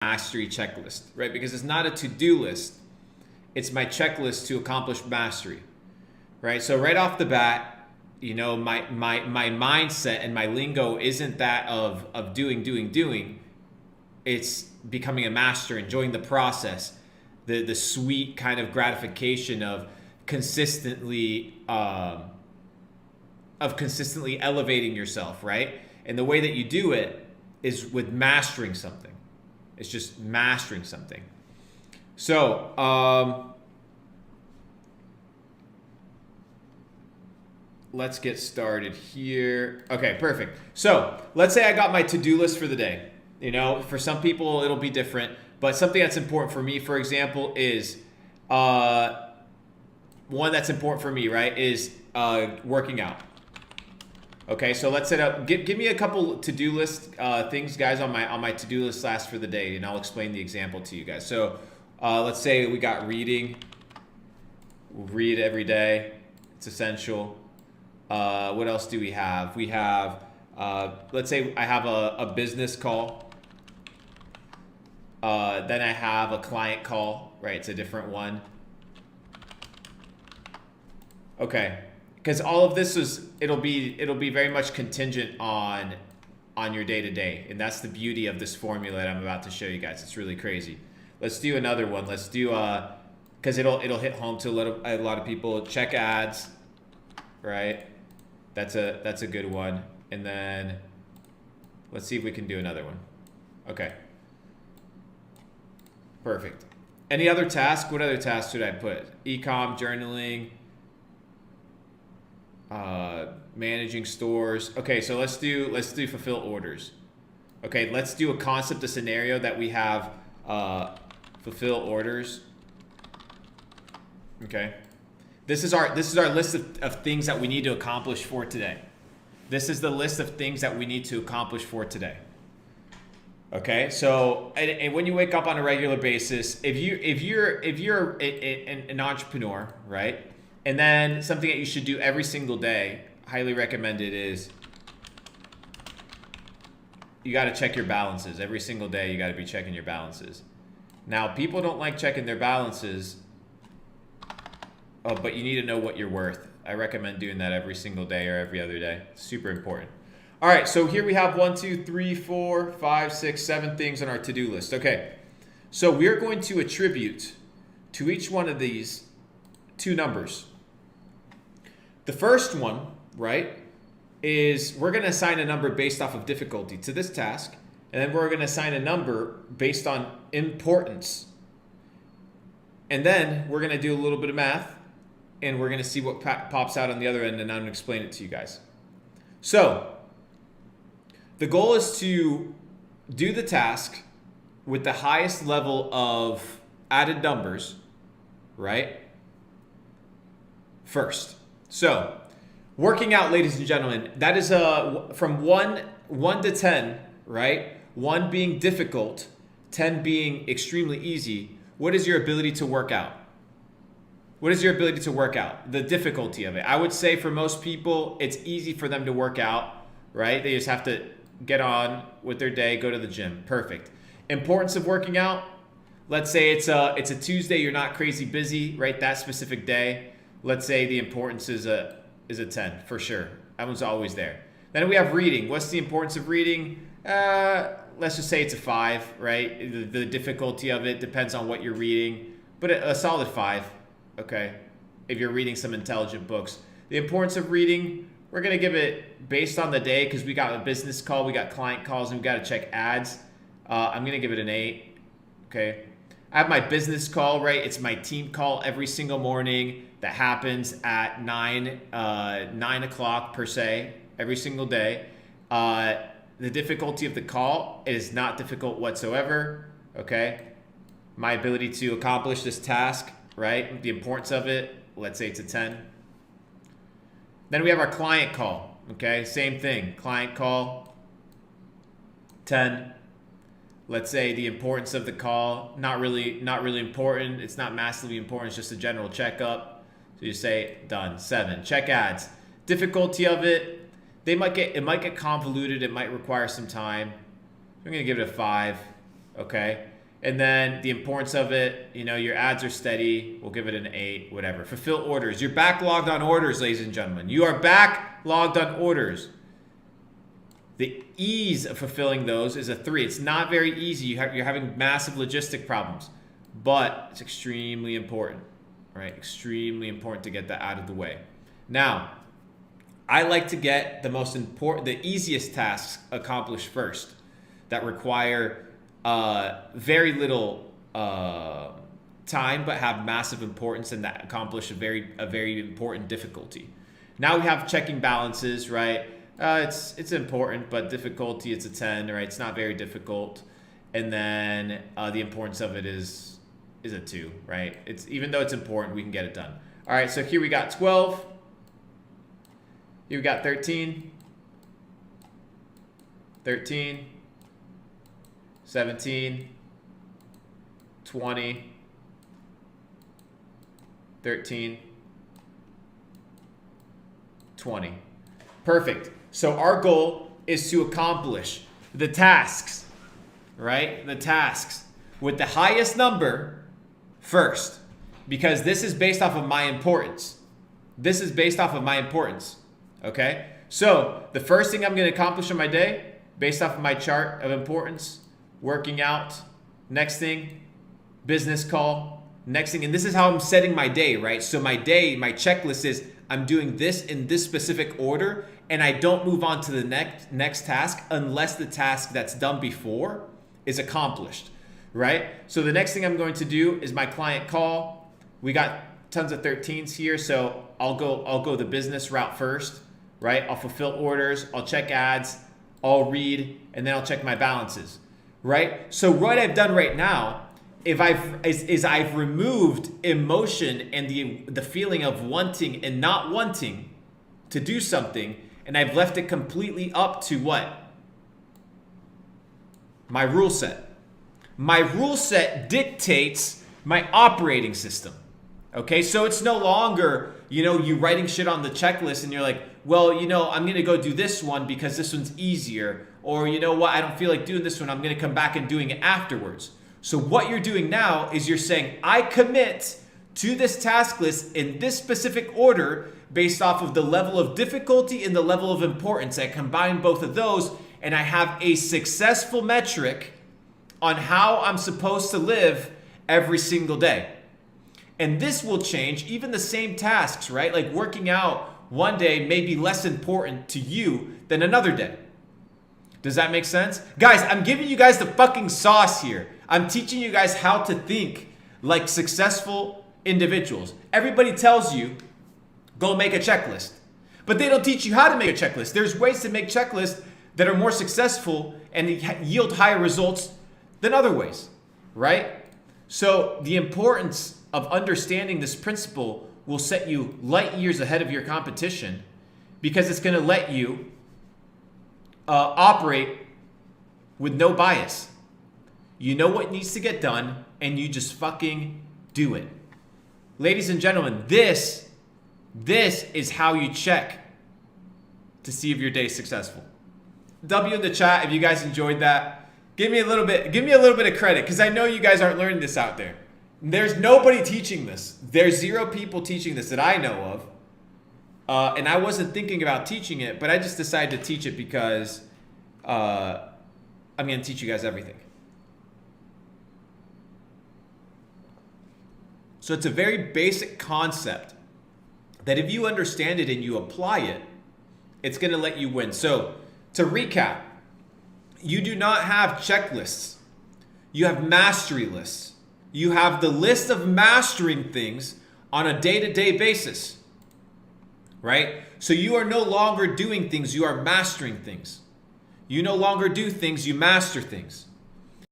mastery checklist, right? Because it's not a to-do list. It's my checklist to accomplish mastery, right? So right off the bat, you know, my mindset and my lingo isn't that of doing. It's becoming a master, enjoying the process, the sweet kind of gratification of consistently elevating yourself, right? And the way that you do it is with mastering something. It's just mastering something. So let's get started here. Okay, perfect. So let's say I got my to-do list for the day. You know, for some people it'll be different, but something that's important for me, for example, is one that's important for me, right, is working out. Okay, so let's set up. Give me a couple to-do list things, guys, on my to-do list last for the day, and I'll explain the example to you guys. So let's say we got reading. We'll read every day. It's essential. What else do we have? We have, let's say I have a business call. Then I have a client call, right? It's a different one. Okay, because all of this it'll be very much contingent on your day to day, and that's the beauty of this formula that I'm about to show you guys. It's really crazy. Let's do another one. Let's do because it'll hit home to a lot of people. Check ads, right? That's a good one. And then let's see if we can do another one. Okay. Perfect. Any other task? What other tasks should I put? Ecom, journaling, managing stores. Okay, so let's do fulfill orders. Okay, let's do a concept, a scenario that we have fulfill orders. Okay. This is our list of things that we need to accomplish for today. This is the list of things that we need to accomplish for today. Okay, so and when you wake up on a regular basis, if you're an entrepreneur, right, and then something that you should do every single day, highly recommended, is you got to check your balances every single day. You got to be checking your balances. Now, people don't like checking their balances, but you need to know what you're worth. I recommend doing that every single day or every other day. Super important. All right, so here we have 1, 2, 3, 4, 5, 6, 7 things on our to-do list. Okay, so we're going to attribute to each one of these 2 numbers. The first one, right, is we're going to assign a number based off of difficulty to this task, and then we're going to assign a number based on importance. And then we're going to do a little bit of math, and we're going to see what pops out on the other end, and I'm going to explain it to you guys. So the goal is to do the task with the highest level of added numbers, right, first. So working out, ladies and gentlemen, that is from 1 to 10, right? 1 being difficult, 10 being extremely easy. What is your ability to work out? What is your ability to work out? The difficulty of it. I would say for most people, it's easy for them to work out, right? They just have to get on with their day, go to the gym. Perfect. Importance of working out. Let's say it's a Tuesday, you're not crazy busy, right? That specific day. Let's say the importance is a 10 for sure. That one's always there. Then we have reading. What's the importance of reading? Let's just say it's a 5, right? The difficulty of it depends on what you're reading, but a solid 5, okay? If you're reading some intelligent books. The importance of reading, we're going to give it based on the day, because we got a business call, we got client calls, and we got to check ads. I'm going to give it an 8, okay? I have my business call, right? It's my team call every single morning that happens at 9 o'clock per se, every single day. The difficulty of the call is not difficult whatsoever, okay? My ability to accomplish this task, right? The importance of it, let's say it's a 10. Then we have our client call, okay? Same thing, client call, 10. Let's say the importance of the call, not really important. It's not massively important, it's just a general checkup. So you say done, 7. Check ads. Difficulty of it, it might get convoluted, it might require some time. I'm gonna give it a 5, okay? And then the importance of it, your ads are steady. We'll give it an 8, whatever. Fulfill orders. You're backlogged on orders, ladies and gentlemen. You are backlogged on orders. The ease of fulfilling those is a 3. It's not very easy. You're having massive logistic problems, but it's extremely important, right? Extremely important to get that out of the way. Now, I like to get the easiest tasks accomplished first that require very little time, but have massive importance and that accomplish a very important difficulty. Now we have checking balances, right? It's important, but difficulty, it's a 10, right? It's not very difficult. And then the importance of it is a 2, right? Even though it's important, we can get it done. All right, so here we got 12. Here we got 13. 13. 17, 20, 13, 20. Perfect. So our goal is to accomplish the tasks, right? The tasks with the highest number first, because this is based off of my importance. This is based off of my importance, okay? So the first thing I'm going to accomplish in my day, based off of my chart of importance, working out, next thing, business call, next thing, and this is how I'm setting my day, right? So my checklist is I'm doing this in this specific order, and I don't move on to the next task unless the task that's done before is accomplished, right? So the next thing I'm going to do is my client call. We got tons of 13s here, so I'll go the business route first, right? I'll fulfill orders, I'll check ads, I'll read, and then I'll check my balances. Right? So what I've done right now, I've removed emotion and the feeling of wanting and not wanting to do something, and I've left it completely up to what? My rule set. My rule set dictates my operating system. Okay, so it's no longer, you writing shit on the checklist and you're like, well, I'm going to go do this one because this one's easier. Or you know what, I don't feel like doing this one. I'm going to come back and doing it afterwards. So what you're doing now is you're saying, I commit to this task list in this specific order based off of the level of difficulty and the level of importance. I combine both of those and I have a successful metric on how I'm supposed to live every single day. And this will change even the same tasks, right? Like working out one day may be less important to you than another day. Does that make sense? Guys, I'm giving you guys the fucking sauce here. I'm teaching you guys how to think like successful individuals. Everybody tells you, go make a checklist. But they don't teach you how to make a checklist. There's ways to make checklists that are more successful and yield higher results than other ways, right? So the importance of understanding this principle will set you light years ahead of your competition, because it's going to let you operate with no bias. You know what needs to get done, and you just fucking do it. Ladies and gentlemen, this is how you check to see if your day is successful. W in the chat if you guys enjoyed that. Give me a little bit of credit, because I know you guys aren't learning this out there. There's nobody teaching this. There's 0 people teaching this that I know of. And I wasn't thinking about teaching it, but I just decided to teach it because I'm going to teach you guys everything. So it's a very basic concept that if you understand it and you apply it, it's going to let you win. So to recap, you do not have checklists. You have mastery lists. You have the list of mastering things on a day-to-day basis. Right? So you are no longer doing things, you are mastering things. You no longer do things, you master things.